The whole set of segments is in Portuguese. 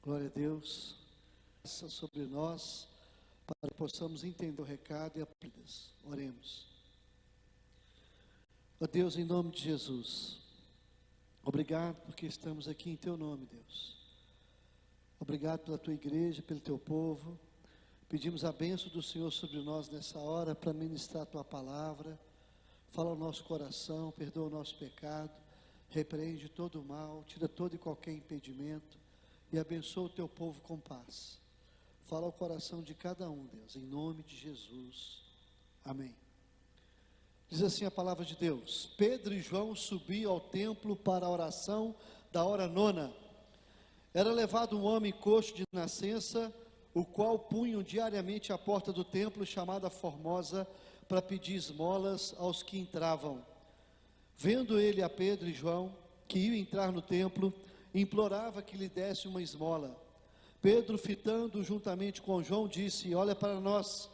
Glória a Deus. Graça sobre nós, para que possamos entender o recado e aprendermos. Oremos. Ó Deus, em nome de Jesus, obrigado porque estamos aqui em Teu nome, Deus. Obrigado pela Tua igreja, pelo Teu povo. Pedimos a bênção do Senhor sobre nós nessa hora para ministrar a Tua palavra. Fala ao nosso coração, perdoa o nosso pecado, repreende todo o mal, tira todo e qualquer impedimento e abençoa o Teu povo com paz. Fala ao coração de cada um, Deus, em nome de Jesus. Amém. Diz assim a palavra de Deus: Pedro e João subiam ao templo para a oração da hora nona. Era levado um homem coxo de nascença, o qual punham diariamente à porta do templo, chamada Formosa, para pedir esmolas aos que entravam. Vendo ele a Pedro e João, que iam entrar no templo, implorava que lhe desse uma esmola. Pedro, fitando juntamente com João, disse: olha para nós.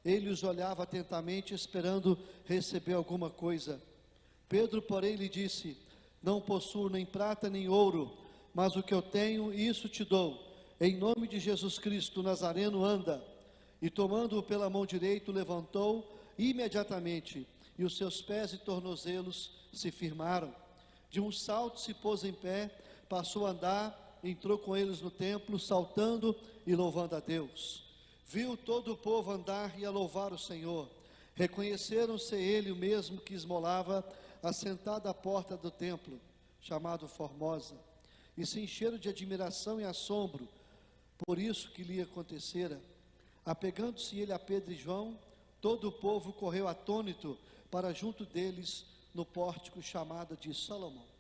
Ele os olhava atentamente, esperando receber alguma coisa. Pedro, porém, lhe disse: não possuo nem prata nem ouro, mas o que eu tenho, isso te dou. Em nome de Jesus Cristo, Nazareno, anda. E tomando-o pela mão direita, o levantou imediatamente, e os seus pés e tornozelos se firmaram. De um salto se pôs em pé, passou a andar, entrou com eles no templo, saltando e louvando a Deus. Viu todo o povo andar e a louvar o Senhor. Reconheceram ser ele o mesmo que esmolava assentado à porta do templo, chamado Formosa, e se encheram de admiração e assombro por isso que lhe acontecera. Apegando-se ele a Pedro e João, todo o povo correu atônito para junto deles no pórtico chamado de Salomão.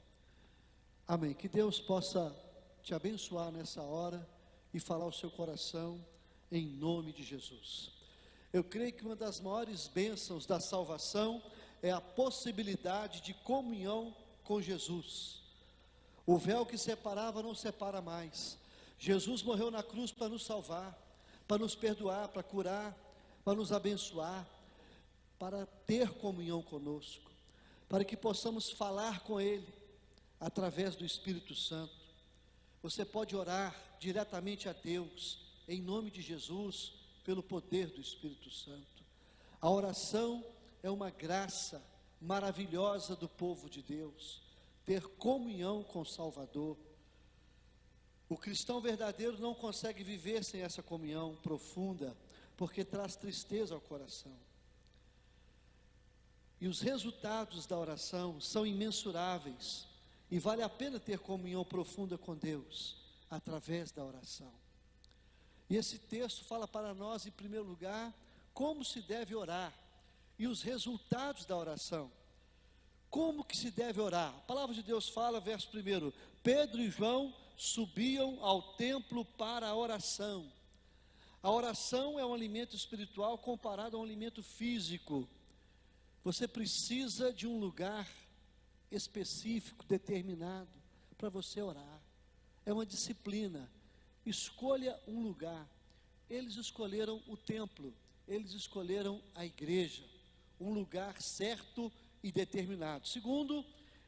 Amém. Que Deus possa te abençoar nessa hora e falar ao seu coração em nome de Jesus. Eu creio que uma das maiores bênçãos da salvação é a possibilidade de comunhão com Jesus. O véu que separava não separa mais. Jesus morreu na cruz para nos salvar, para nos perdoar, para curar, para nos abençoar, para ter comunhão conosco, para que possamos falar com Ele através do Espírito Santo. Você pode orar diretamente a Deus, em nome de Jesus, pelo poder do Espírito Santo. A oração é uma graça maravilhosa do povo de Deus, ter comunhão com o Salvador. O cristão verdadeiro não consegue viver sem essa comunhão profunda, porque traz tristeza ao coração. E os resultados da oração são imensuráveis, e vale a pena ter comunhão profunda com Deus, através da oração. E esse texto fala para nós, em primeiro lugar, como se deve orar, e os resultados da oração. Como que se deve orar? A palavra de Deus fala, verso 1: Pedro e João subiam ao templo para a oração. A oração é um alimento espiritual comparado a um alimento físico. Você precisa de um lugar específico, determinado, para você orar. É uma disciplina. Escolha um lugar. Eles escolheram o templo, eles escolheram a igreja, um lugar certo e determinado. Segundo,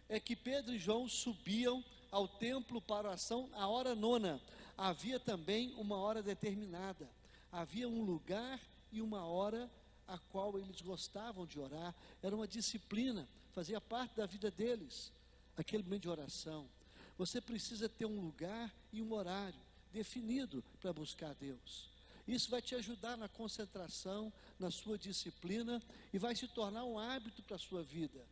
é que Pedro e João subiam ao templo para a oração a hora nona. Havia também uma hora determinada, havia um lugar e uma hora a qual eles gostavam de orar. Era uma disciplina, fazia parte da vida deles, aquele momento de oração. Você precisa ter um lugar e um horário definido para buscar Deus. Isso vai te ajudar na concentração, na sua disciplina, e vai se tornar um hábito para a sua vida.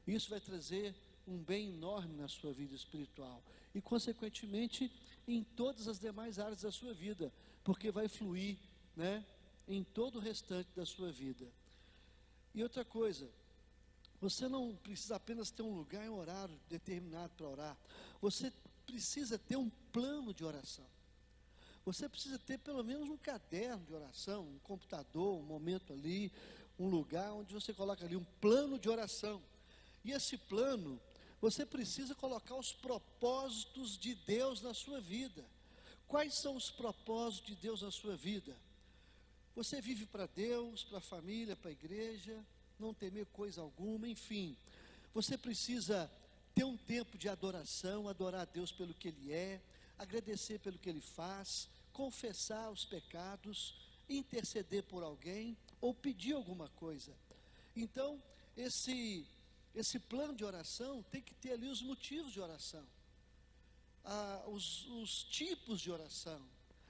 Isso vai trazer um bem enorme na sua vida espiritual e, consequentemente, em todas as demais áreas da sua vida, porque vai fluir, em todo o restante da sua vida. E outra coisa, você não precisa apenas ter um lugar e um horário determinado para orar. Você precisa ter um plano de oração. Você precisa ter pelo menos um caderno de oração, um computador, um momento ali, um lugar onde você coloca ali um plano de oração. E esse plano, você precisa colocar os propósitos de Deus na sua vida. Quais são os propósitos de Deus na sua vida? Você vive para Deus, para a família, para a igreja, não temer coisa alguma, enfim. Você precisa ter um tempo de adoração, adorar a Deus pelo que Ele é, agradecer pelo que ele faz, confessar os pecados, interceder por alguém ou pedir alguma coisa. Então, esse plano de oração tem que ter ali os motivos de oração, os tipos de oração.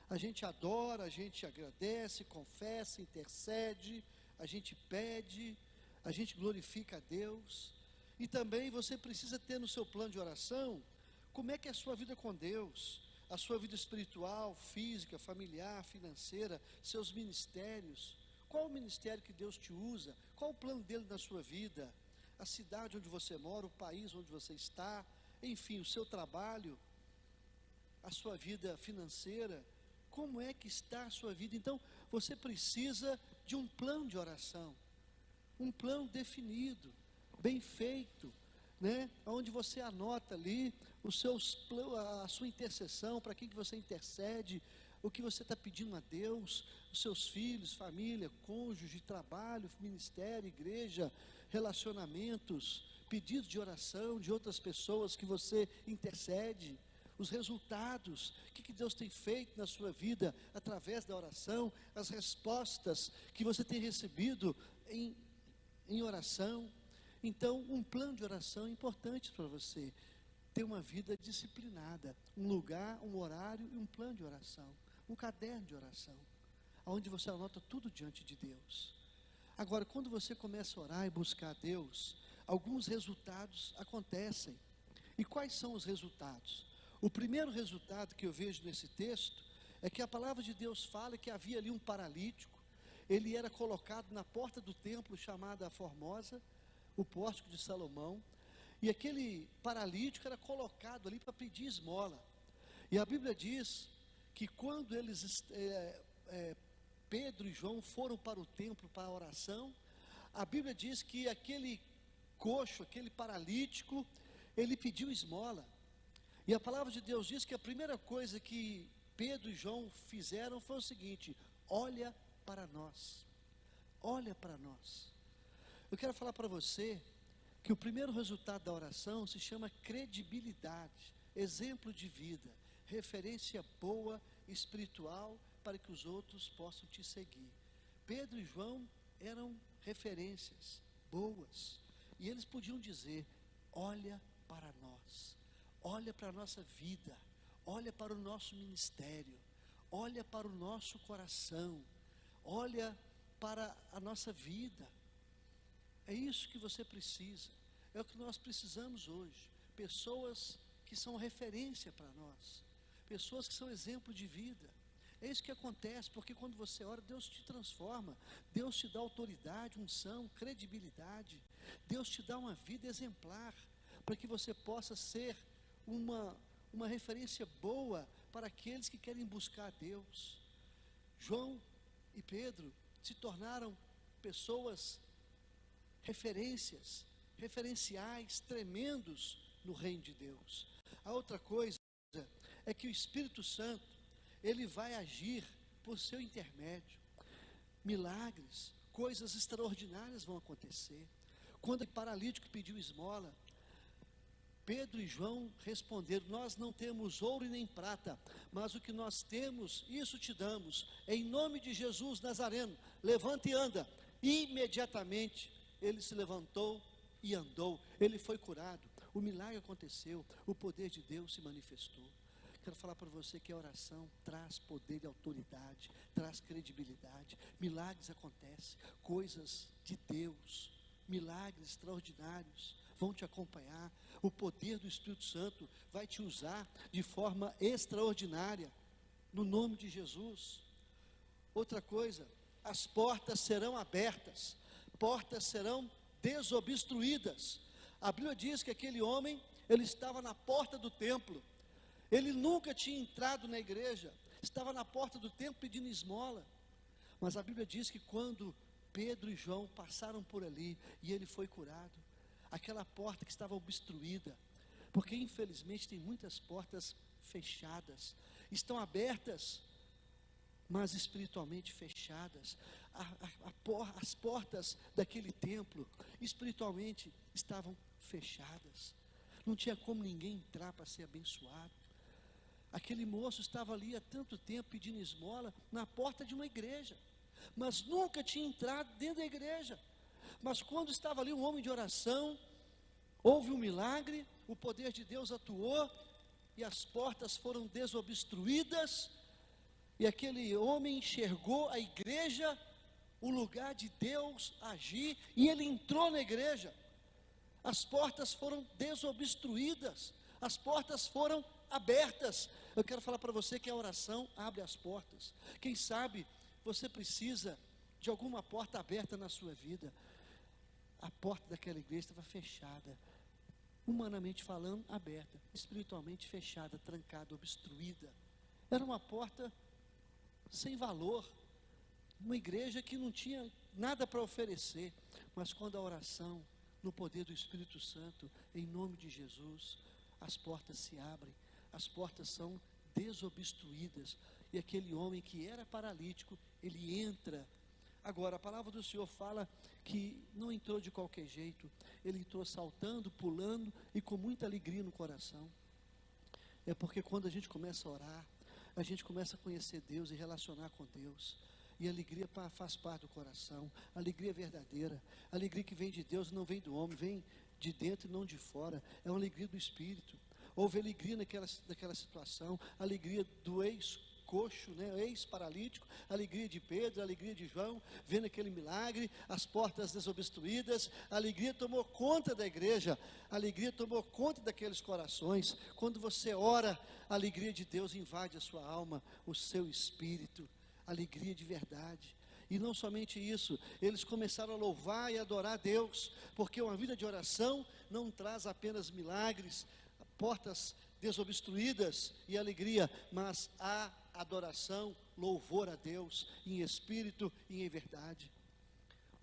A gente adora, a gente agradece, confessa, intercede, a gente pede, a gente glorifica a Deus. E também você precisa ter no seu plano de oração, como é que é a sua vida com Deus, a sua vida espiritual, física, familiar, financeira, seus ministérios. Qual o ministério que Deus te usa? Qual o plano dele na sua vida? A cidade onde você mora, o país onde você está, enfim, o seu trabalho, a sua vida financeira. Como é que está a sua vida? Então, você precisa de um plano de oração, um plano definido, bem feito, né? Onde você anota ali a sua intercessão, para quem que você intercede, o que você está pedindo a Deus, os seus filhos, família, cônjuge, trabalho, ministério, igreja, relacionamentos, pedidos de oração de outras pessoas que você intercede, os resultados, o que Deus tem feito na sua vida através da oração, as respostas que você tem recebido em oração. Então, um plano de oração é importante para você ter uma vida disciplinada, um lugar, um horário e um plano de oração, um caderno de oração, onde você anota tudo diante de Deus. Agora, quando você começa a orar e buscar a Deus, alguns resultados acontecem. E quais são os resultados? O primeiro resultado que eu vejo nesse texto é que a palavra de Deus fala que havia ali um paralítico. Ele era colocado na porta do templo chamada Formosa, o pórtico de Salomão, e aquele paralítico era colocado ali para pedir esmola. E a Bíblia diz que quando Pedro e João foram para o templo para a oração, a Bíblia diz que aquele coxo, aquele paralítico, ele pediu esmola. E a palavra de Deus diz que a primeira coisa que Pedro e João fizeram foi o seguinte: olha para nós, olha para nós. Eu quero falar para você que o primeiro resultado da oração se chama credibilidade, exemplo de vida, referência boa, espiritual, para que os outros possam te seguir. Pedro e João eram referências boas, e eles podiam dizer: olha para nós, olha para a nossa vida, olha para o nosso ministério, olha para o nosso coração, olha para a nossa vida. É isso que você precisa, é o que nós precisamos hoje. Pessoas que são referência para nós, pessoas que são exemplo de vida. É isso que acontece, porque quando você ora, Deus te transforma, Deus te dá autoridade, unção, credibilidade, Deus te dá uma vida exemplar, para que você possa ser uma referência boa para aqueles que querem buscar a Deus. João e Pedro se tornaram pessoas referenciais tremendos no reino de Deus. A outra coisa é que o Espírito Santo, ele vai agir por seu intermédio. Milagres, coisas extraordinárias vão acontecer. Quando o paralítico pediu esmola, Pedro e João responderam: nós não temos ouro e nem prata, mas o que nós temos, isso te damos. Em nome de Jesus Nazareno, levanta e anda. Imediatamente ele se levantou e andou, ele foi curado, o milagre aconteceu, o poder de Deus se manifestou. Quero falar para você que a oração traz poder e autoridade, traz credibilidade. Milagres acontecem, coisas de Deus, milagres extraordinários vão te acompanhar. O poder do Espírito Santo vai te usar de forma extraordinária, no nome de Jesus. Outra coisa, as portas serão abertas, portas serão desobstruídas. A Bíblia diz que aquele homem, ele estava na porta do templo, ele nunca tinha entrado na igreja, estava na porta do templo pedindo esmola, mas a Bíblia diz que quando Pedro e João passaram por ali, e ele foi curado, aquela porta que estava obstruída, porque infelizmente tem muitas portas fechadas, estão abertas, mas espiritualmente fechadas. As portas daquele templo, espiritualmente, estavam fechadas, não tinha como ninguém entrar para ser abençoado. Aquele moço estava ali há tanto tempo pedindo esmola na porta de uma igreja, mas nunca tinha entrado dentro da igreja. Mas quando estava ali um homem de oração, houve um milagre, o poder de Deus atuou, e as portas foram desobstruídas, e aquele homem enxergou a igreja, o lugar de Deus agir, e ele entrou na igreja. As portas foram desobstruídas, as portas foram abertas. Eu quero falar para você que a oração abre as portas. Quem sabe você precisa de alguma porta aberta na sua vida. A porta daquela igreja estava fechada, humanamente falando, aberta, espiritualmente fechada, trancada, obstruída. Era uma porta sem valor, uma igreja que não tinha nada para oferecer. Mas quando a oração, no poder do Espírito Santo, em nome de Jesus, as portas se abrem, as portas são desobstruídas, e aquele homem que era paralítico, ele entra. Agora, a palavra do Senhor fala que não entrou de qualquer jeito, ele entrou saltando, pulando e com muita alegria no coração. É porque quando a gente começa a orar, a gente começa a conhecer Deus e relacionar com Deus, e a alegria faz parte do coração, a alegria verdadeira, a alegria que vem de Deus, não vem do homem, vem de dentro e não de fora, é uma alegria do Espírito. Houve alegria naquela situação, a alegria do ex-coxo, ex-paralítico, a alegria de Pedro, a alegria de João, vendo aquele milagre, as portas desobstruídas, a alegria tomou conta da igreja, a alegria tomou conta daqueles corações. Quando você ora, a alegria de Deus invade a sua alma, o seu espírito, alegria de verdade. E não somente isso, eles começaram a louvar e adorar a Deus, porque uma vida de oração não traz apenas milagres, portas desobstruídas e alegria, mas a adoração, louvor a Deus, em espírito e em verdade.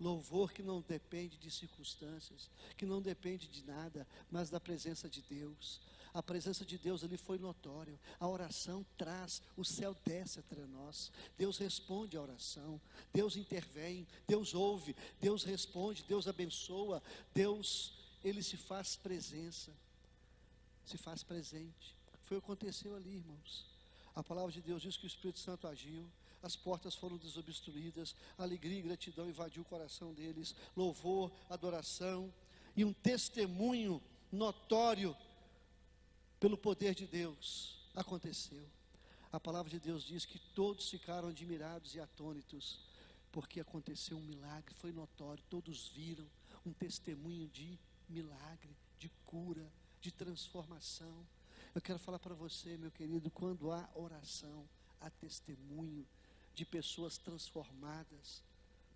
Louvor que não depende de circunstâncias, que não depende de nada, mas da presença de Deus. A presença de Deus ali foi notória. A oração traz, o céu desce entre nós. Deus responde à oração, Deus intervém, Deus ouve, Deus responde, Deus abençoa, Deus, Ele se faz presença, se faz presente. Foi o que aconteceu ali, irmãos. A palavra de Deus diz que o Espírito Santo agiu, as portas foram desobstruídas, alegria e gratidão invadiu o coração deles, louvor, adoração e um testemunho notório pelo poder de Deus aconteceu. A palavra de Deus diz que todos ficaram admirados e atônitos, porque aconteceu um milagre, foi notório, todos viram um testemunho de milagre, de cura, de transformação. Eu quero falar para você, meu querido, quando há oração, há testemunho de pessoas transformadas,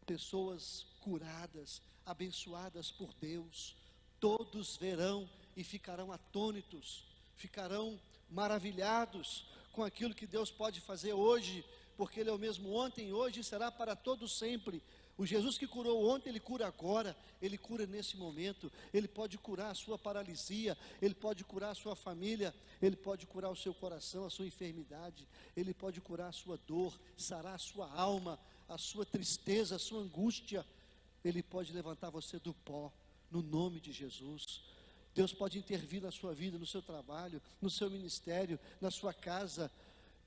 pessoas curadas, abençoadas por Deus. Todos verão e ficarão atônitos, ficarão maravilhados com aquilo que Deus pode fazer hoje, porque Ele é o mesmo ontem, hoje e será para todo sempre. O Jesus que curou ontem, Ele cura agora, Ele cura nesse momento. Ele pode curar a sua paralisia, Ele pode curar a sua família, Ele pode curar o seu coração, a sua enfermidade, Ele pode curar a sua dor, sarar a sua alma, a sua tristeza, a sua angústia. Ele pode levantar você do pó, no nome de Jesus. Deus pode intervir na sua vida, no seu trabalho, no seu ministério, na sua casa.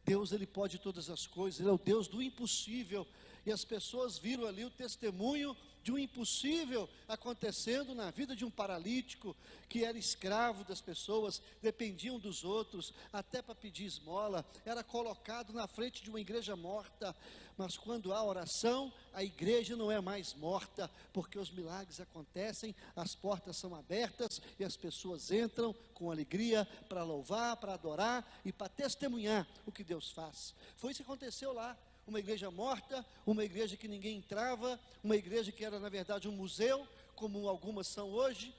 Deus, Ele pode todas as coisas, Ele é o Deus do impossível, e as pessoas viram ali o testemunho de um impossível acontecendo na vida de um paralítico, que era escravo das pessoas, dependiam dos outros, até para pedir esmola, era colocado na frente de uma igreja morta. Mas quando há oração, a igreja não é mais morta, porque os milagres acontecem, as portas são abertas, e as pessoas entram com alegria, para louvar, para adorar, e para testemunhar o que Deus faz. Foi isso que aconteceu lá. Uma igreja morta, uma igreja que ninguém entrava, uma igreja que era na verdade um museu, como algumas são hoje,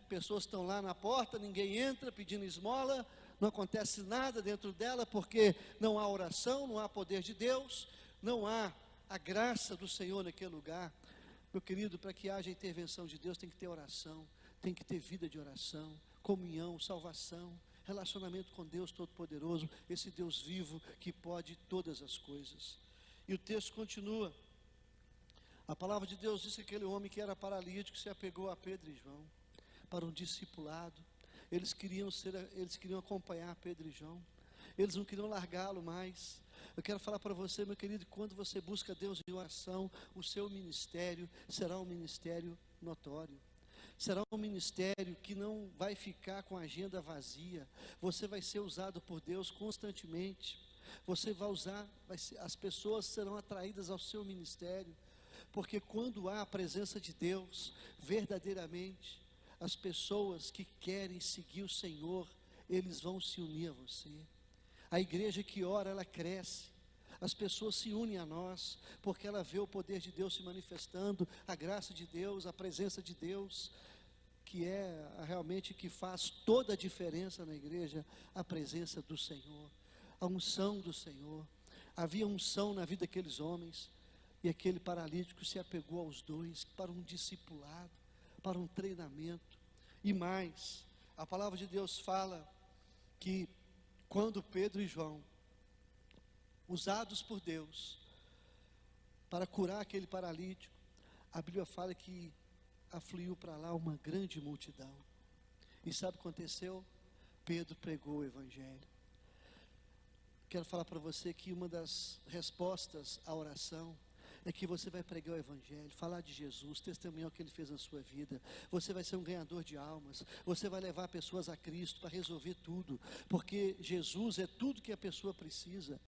pessoas estão lá na porta, ninguém entra pedindo esmola, não acontece nada dentro dela, porque não há oração, não há poder de Deus, não há a graça do Senhor naquele lugar. Meu querido, para que haja intervenção de Deus, tem que ter oração, tem que ter vida de oração, comunhão, salvação, relacionamento com Deus Todo-Poderoso, esse Deus vivo que pode todas as coisas. E o texto continua. A palavra de Deus diz que aquele homem que era paralítico se apegou a Pedro e João para um discipulado. Eles queriam acompanhar Pedro e João. eles não queriam largá-lo mais. Eu quero falar para você, meu querido, que quando você busca Deus em oração, o seu ministério será um ministério notório. Será um ministério que não vai ficar com a agenda vazia. Você vai ser usado por Deus constantemente. Você vai usar, as pessoas serão atraídas ao seu ministério. Porque quando há a presença de Deus, verdadeiramente, as pessoas que querem seguir o Senhor, eles vão se unir a você. A igreja que ora, ela cresce. As pessoas se unem a nós, porque ela vê o poder de Deus se manifestando, a graça de Deus, a presença de Deus, que é realmente que faz toda a diferença na igreja, a presença do Senhor, a unção do Senhor. Havia unção na vida daqueles homens, e aquele paralítico se apegou aos dois, para um discipulado, para um treinamento. E mais, a palavra de Deus fala que quando Pedro e João, usados por Deus para curar aquele paralítico, a Bíblia fala que afluiu para lá uma grande multidão. E sabe o que aconteceu? Pedro pregou o Evangelho. Quero falar para você que uma das respostas à oração é que você vai pregar o Evangelho, falar de Jesus, testemunhar o que Ele fez na sua vida. Você vai ser um ganhador de almas. Você vai levar pessoas a Cristo para resolver tudo, porque Jesus é tudo que a pessoa precisa.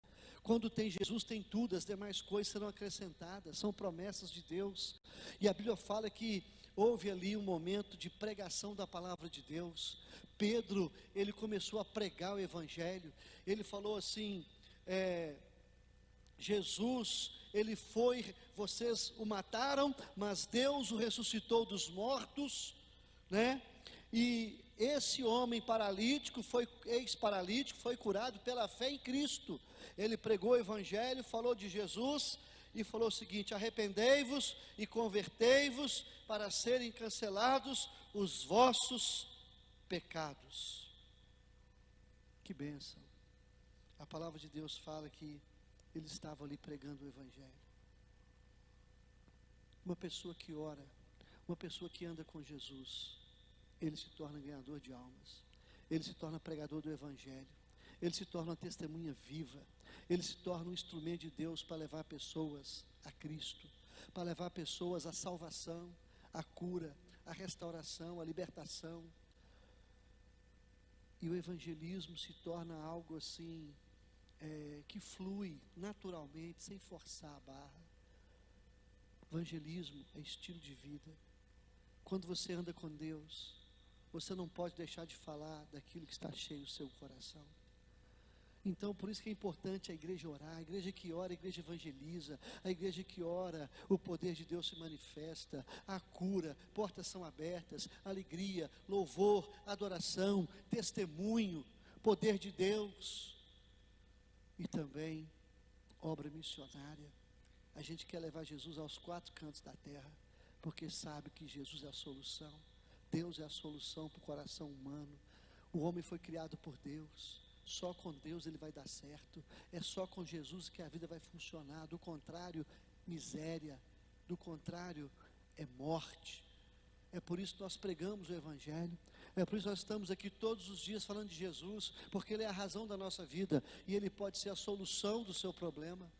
Quando tem Jesus, tem tudo, as demais coisas serão acrescentadas, são promessas de Deus. E a Bíblia fala que houve ali um momento de pregação da palavra de Deus. Pedro, ele começou a pregar o Evangelho. Ele falou assim: Jesus, ele foi, vocês o mataram, mas Deus o ressuscitou dos mortos, né? E esse homem paralítico, ex-paralítico, foi curado pela fé em Cristo. Ele pregou o Evangelho, falou de Jesus e falou o seguinte: arrependei-vos e convertei-vos para serem cancelados os vossos pecados. Que bênção! A palavra de Deus fala que ele estava ali pregando o Evangelho. Uma pessoa que ora, uma pessoa que anda com Jesus, ele se torna ganhador de almas, ele se torna pregador do Evangelho, ele se torna uma testemunha viva, ele se torna um instrumento de Deus para levar pessoas a Cristo, para levar pessoas à salvação, à cura, à restauração, à libertação. E o evangelismo se torna algo assim, que flui naturalmente, sem forçar a barra. Evangelismo é estilo de vida. Quando você anda com Deus, você não pode deixar de falar daquilo que está cheio no seu coração. Então, por isso que é importante a igreja orar. A igreja que ora, a igreja evangeliza. A igreja que ora, o poder de Deus se manifesta. A cura, portas são abertas. Alegria, louvor, adoração, testemunho, poder de Deus. E também obra missionária. A gente quer levar Jesus aos quatro cantos da terra, porque sabe que Jesus é a solução. Deus é a solução para o coração humano. O homem foi criado por Deus. Só com Deus ele vai dar certo. É só com Jesus que a vida vai funcionar. Do contrário, miséria. Do contrário, é morte. É por isso que nós pregamos o Evangelho. É por isso que nós estamos aqui todos os dias falando de Jesus, porque Ele é a razão da nossa vida, e Ele pode ser a solução do seu problema.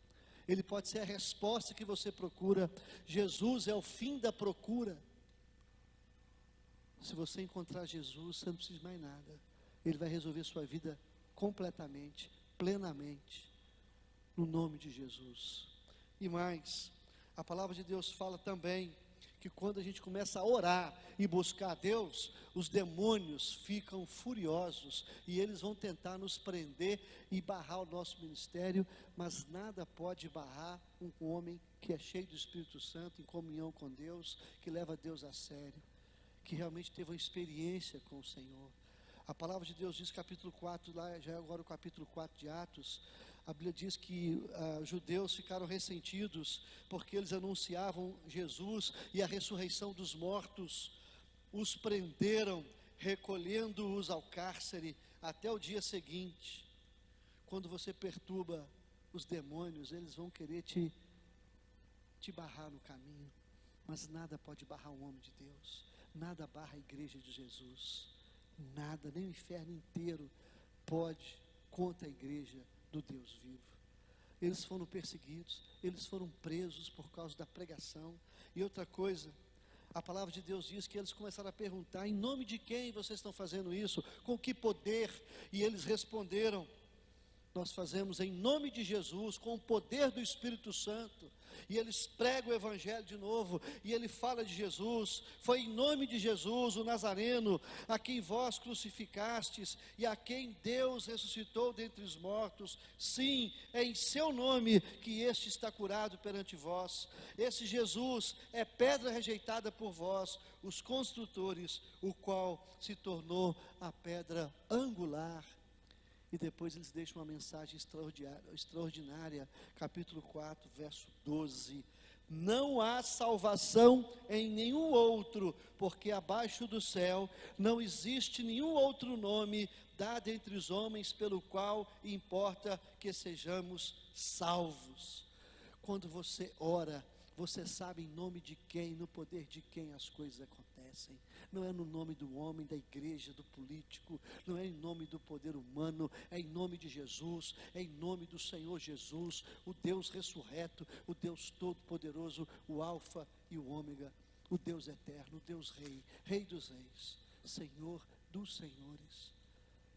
Ele pode ser a resposta que você procura. Jesus é o fim da procura. Se você encontrar Jesus, você não precisa de mais nada. Ele vai resolver sua vida completamente, plenamente, no nome de Jesus. E mais, a palavra de Deus fala também que quando a gente começa a orar e buscar a Deus, os demônios ficam furiosos e eles vão tentar nos prender e barrar o nosso ministério, mas nada pode barrar um homem que é cheio do Espírito Santo, em comunhão com Deus, que leva Deus a sério, que realmente teve uma experiência com o Senhor. A palavra de Deus diz, capítulo 4, lá já é agora o capítulo 4 de Atos, a Bíblia diz que os judeus ficaram ressentidos, porque eles anunciavam Jesus e a ressurreição dos mortos. Os prenderam, recolhendo-os ao cárcere, até o dia seguinte. Quando você perturba os demônios, eles vão querer te barrar no caminho, mas nada pode barrar o homem de Deus, nada barra a igreja de Jesus. Nada, nem o inferno inteiro pode contra a igreja do Deus vivo. Eles foram perseguidos, eles foram presos por causa da pregação. E outra coisa, a palavra de Deus diz que eles começaram a perguntar: em nome de quem vocês estão fazendo isso? Com que poder? E eles responderam: nós fazemos em nome de Jesus, com o poder do Espírito Santo. E eles pregam o Evangelho de novo, e ele fala de Jesus. Foi em nome de Jesus, o Nazareno, a quem vós crucificastes, e a quem Deus ressuscitou dentre os mortos. Sim, é em seu nome que este está curado perante vós. Esse Jesus é pedra rejeitada por vós, os construtores, o qual se tornou a pedra angular. E depois eles deixam uma mensagem extraordinária, capítulo 4, verso 12. Não há salvação em nenhum outro, porque abaixo do céu não existe nenhum outro nome dado entre os homens pelo qual importa que sejamos salvos. Quando você ora, você sabe em nome de quem, no poder de quem as coisas acontecem. Não é no nome do homem, da igreja, do político, não é em nome do poder humano, é em nome de Jesus, é em nome do Senhor Jesus, o Deus ressurreto, o Deus todo-poderoso, o Alfa e o Ômega, o Deus eterno, o Deus Rei, Rei dos Reis, Senhor dos Senhores.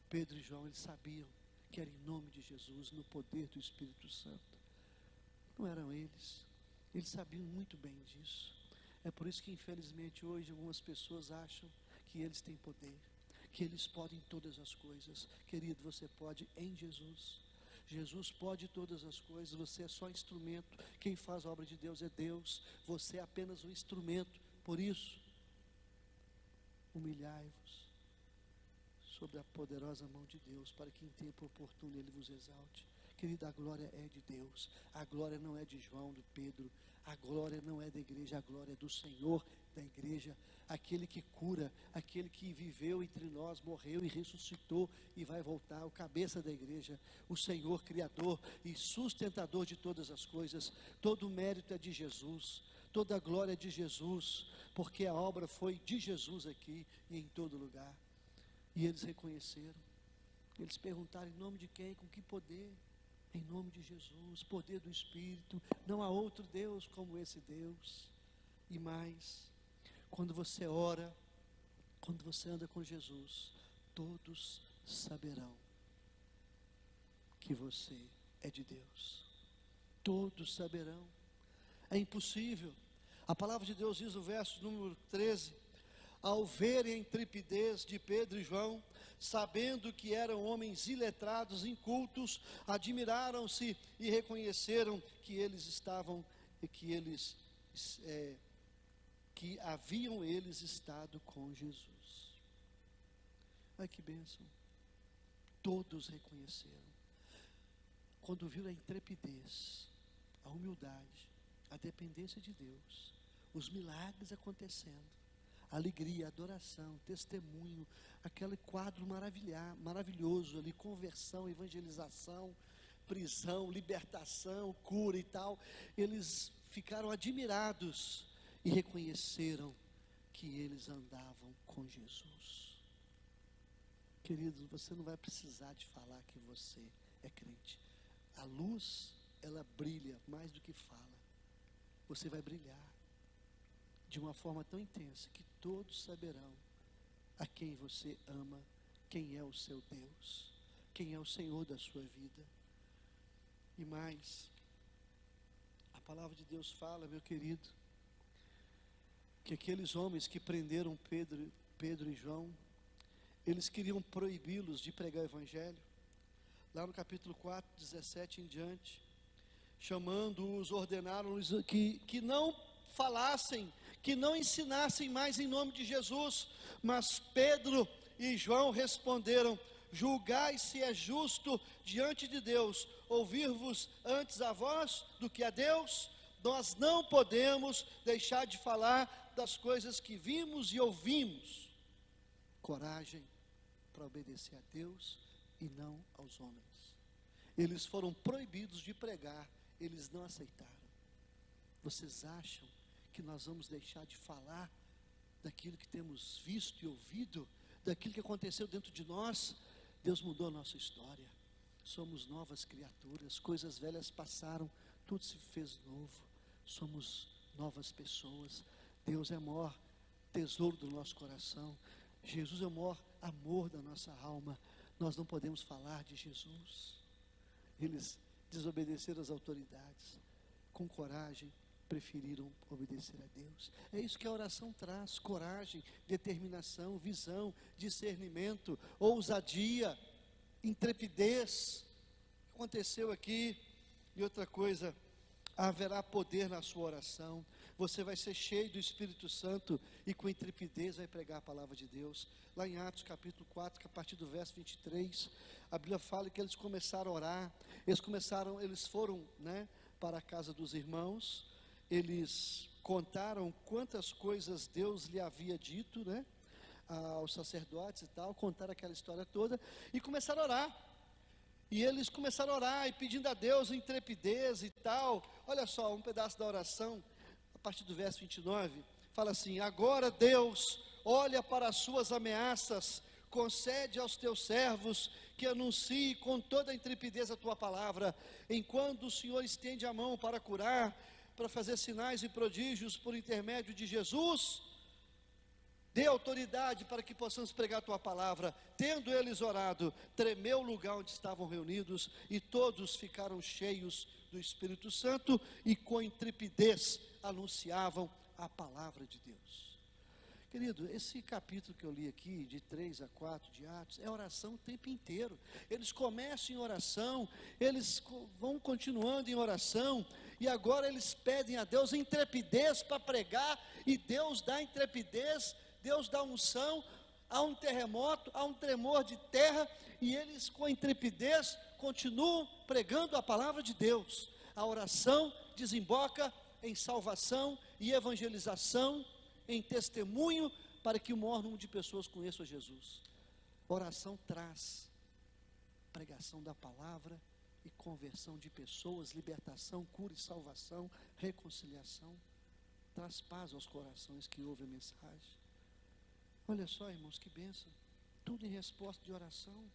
Pedro e João, eles sabiam que era em nome de Jesus, no poder do Espírito Santo. Não eram eles sabiam muito bem disso. É por isso que infelizmente hoje algumas pessoas acham que eles têm poder, que eles podem todas as coisas. Querido, você pode em Jesus. Jesus pode todas as coisas, você é só instrumento. Quem faz a obra de Deus é Deus, você é apenas um instrumento. Por isso, humilhai-vos sobre a poderosa mão de Deus, para que em tempo oportuno Ele vos exalte. Querida, a glória é de Deus, a glória não é de João, de Pedro, a glória não é da igreja, a glória é do Senhor da igreja, aquele que cura, aquele que viveu entre nós, morreu e ressuscitou e vai voltar, o cabeça da igreja, o Senhor criador e sustentador de todas as coisas. Todo o mérito é de Jesus, toda a glória é de Jesus, porque a obra foi de Jesus aqui e em todo lugar. E eles reconheceram, eles perguntaram: em nome de quem, com que poder? Em nome de Jesus, poder do Espírito, não há outro Deus como esse Deus. E mais, quando você ora, quando você anda com Jesus, todos saberão que você é de Deus. Todos saberão. É impossível. A palavra de Deus diz no verso número 13: ao verem a intrepidez de Pedro e João, sabendo que eram homens iletrados, incultos, admiraram-se e reconheceram que que haviam eles estado com Jesus. Ai, que bênção! Todos reconheceram. Quando viram a intrepidez, a humildade, a dependência de Deus, os milagres acontecendo, alegria, adoração, testemunho, aquele quadro maravilhoso ali, conversão, evangelização, prisão, libertação, cura e tal. Eles ficaram admirados e reconheceram que eles andavam com Jesus. Queridos, você não vai precisar de falar que você é crente. A luz, ela brilha mais do que fala. Você vai brilhar de uma forma tão intensa que todos saberão a quem você ama, quem é o seu Deus, quem é o Senhor da sua vida. E mais, a palavra de Deus fala, meu querido, que aqueles homens que prenderam Pedro e João, eles queriam proibi-los de pregar o Evangelho. Lá no capítulo 4, 17 em diante, chamando-os, ordenaram-lhes que não falassem, que não ensinassem mais em nome de Jesus. Mas Pedro e João responderam: julgai se é justo diante de Deus ouvir-vos antes a vós do que a Deus. Nós não podemos deixar de falar das coisas que vimos e ouvimos. Coragem para obedecer a Deus e não aos homens. Eles foram proibidos de pregar, eles não aceitaram. Vocês acham que nós vamos deixar de falar daquilo que temos visto e ouvido, daquilo que aconteceu dentro de nós? Deus mudou a nossa história. somos novas criaturas, coisas velhas passaram, tudo se fez novo, somos novas pessoas. Deus é o maior tesouro do nosso coração, Jesus é o maior amor da nossa alma. Nós não podemos falar de Jesus. Eles desobedeceram às autoridades, com coragem preferiram obedecer a Deus. É isso que a oração traz: coragem, determinação, visão, discernimento, ousadia, intrepidez. Aconteceu aqui. E outra coisa, haverá poder na sua oração. Você vai ser cheio do Espírito Santo e com intrepidez vai pregar a palavra de Deus. Lá em Atos capítulo 4, que a partir do verso 23, a Bíblia fala que eles começaram a orar. Eles foram, para a casa dos irmãos. Eles contaram quantas coisas Deus lhe havia dito, aos sacerdotes e tal. Contaram aquela história toda e começaram a orar. E eles começaram a orar e pedindo a Deus intrepidez e tal. Olha só, um pedaço da oração, a partir do verso 29, fala assim: agora Deus, olha para as suas ameaças, concede aos teus servos que anuncie com toda a intrepidez a tua palavra, enquanto o Senhor estende a mão para curar, para fazer sinais e prodígios por intermédio de Jesus. Dê autoridade para que possamos pregar a tua palavra. Tendo eles orado, tremeu o lugar onde estavam reunidos, e todos ficaram cheios do Espírito Santo, e com intrepidez anunciavam a palavra de Deus. Querido, esse capítulo que eu li aqui, de 3 a 4 de Atos, é oração o tempo inteiro. Eles começam em oração, eles vão continuando em oração, e agora eles pedem a Deus intrepidez para pregar, e Deus dá intrepidez, Deus dá unção. Há um terremoto, há um tremor de terra, e eles com intrepidez continuam pregando a palavra de Deus. A oração desemboca em salvação e evangelização, em testemunho, para que o maior número de pessoas conheçam a Jesus. Oração traz pregação da palavra e conversão de pessoas, libertação, cura e salvação, reconciliação, traz paz aos corações que ouvem a mensagem. Olha só, irmãos, que bênção, tudo em resposta de oração.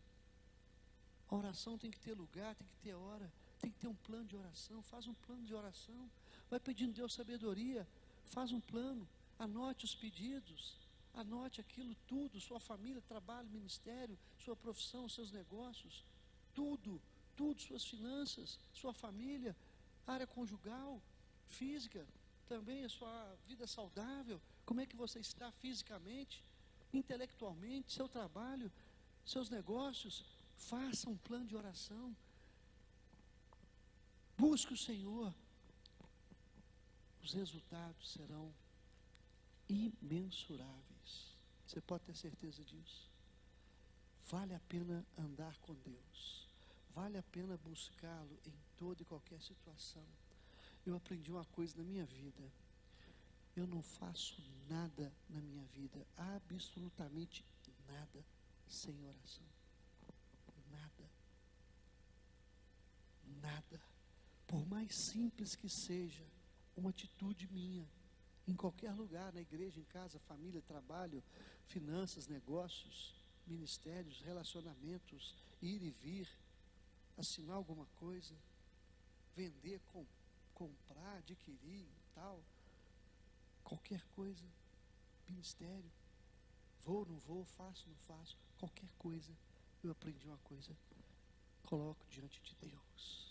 A oração tem que ter lugar, tem que ter hora, tem que ter um plano de oração. Faz um plano de oração, vai pedindo a Deus sabedoria, faz um plano, anote os pedidos, anote aquilo tudo, sua família, trabalho, ministério, sua profissão, seus negócios, tudo, suas finanças, sua família, área conjugal, física, também a sua vida saudável, como é que você está fisicamente, intelectualmente, seu trabalho, seus negócios. Faça um plano de oração, busque o Senhor, os resultados serão imensuráveis, você pode ter certeza disso. Vale a pena andar com Deus, vale a pena buscá-lo em toda e qualquer situação. Eu aprendi uma coisa na minha vida: eu não faço nada na minha vida, absolutamente nada, sem oração. Nada, por mais simples que seja, uma atitude minha, em qualquer lugar, na igreja, em casa, família, trabalho, finanças, negócios, ministérios, relacionamentos, ir e vir, assinar alguma coisa, vender, comprar, adquirir, tal, qualquer coisa, ministério, vou, não vou, faço, não faço, qualquer coisa. Eu aprendi uma coisa: coloco diante de Deus.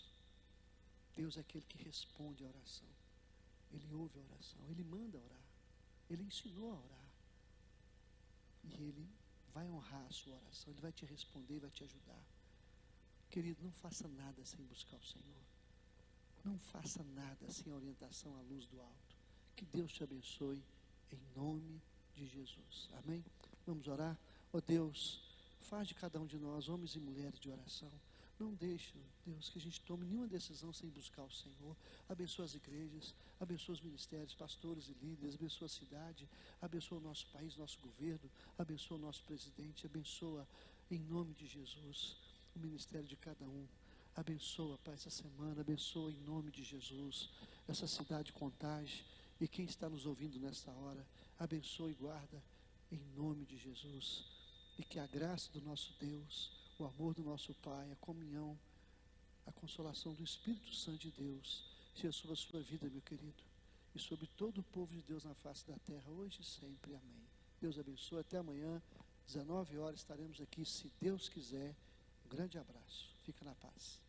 Deus é aquele que responde a oração, Ele ouve a oração, Ele manda orar, Ele ensinou a orar, e Ele vai honrar a sua oração, Ele vai te responder, vai te ajudar. Querido, não faça nada sem buscar o Senhor, não faça nada sem a orientação à luz do alto. Que Deus te abençoe, em nome de Jesus, amém? Vamos orar. Ó Deus, faz de cada um de nós homens e mulheres de oração. Não deixe, Deus, que a gente tome nenhuma decisão sem buscar o Senhor. Abençoa as igrejas, abençoa os ministérios, pastores e líderes, abençoa a cidade, abençoa o nosso país, nosso governo, abençoa o nosso presidente, abençoa em nome de Jesus o ministério de cada um. Abençoa, Pai, essa semana, abençoa em nome de Jesus essa cidade Contagem, e quem está nos ouvindo nesta hora, abençoa e guarda em nome de Jesus, e que a graça do nosso Deus, o amor do nosso Pai, a comunhão, a consolação do Espírito Santo de Deus seja sobre a sua vida, meu querido, e sobre todo o povo de Deus na face da terra, hoje e sempre. Amém. Deus abençoe. Até amanhã, 19 horas, estaremos aqui, se Deus quiser. Um grande abraço. Fica na paz.